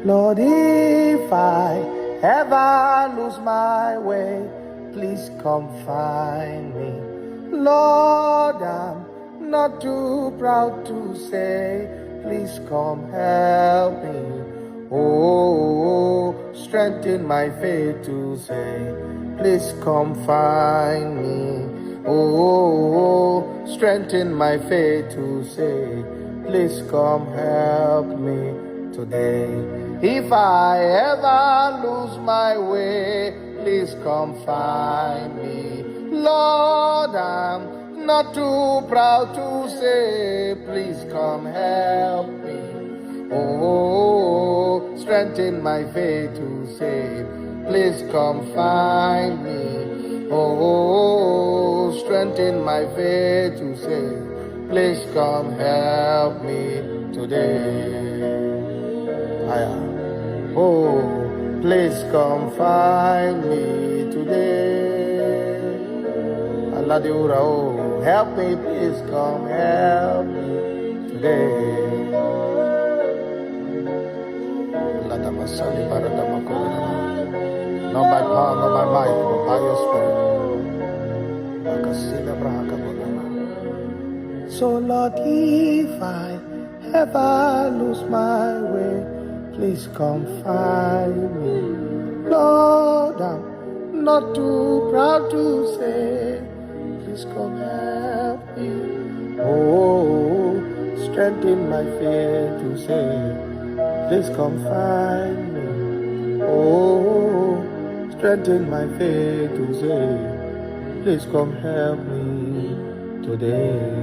Lord, if I ever lose my way, please come find me. Lord, I'm not too proud to say, please come help me. Oh, strengthen my faith to say, please come find me. Oh, strengthen my faith to say, please come help me today. If I ever lose my way, please come find me. Lord, I'm not too proud to say, please come help me. Oh, strengthen my faith to say, please come find me. Oh, strengthen my faith to say, please come help me today. Oh, please come find me today. Aladiura, oh, help me, please come help me today. Not by power, not by might, but by your spirit. So Lord, if I ever lose my way, please come find me. Lord, I'm not too proud to say, please come help me. Oh, strengthen my faith to say, please come find me. Oh, strengthen my faith to say, please come help me today.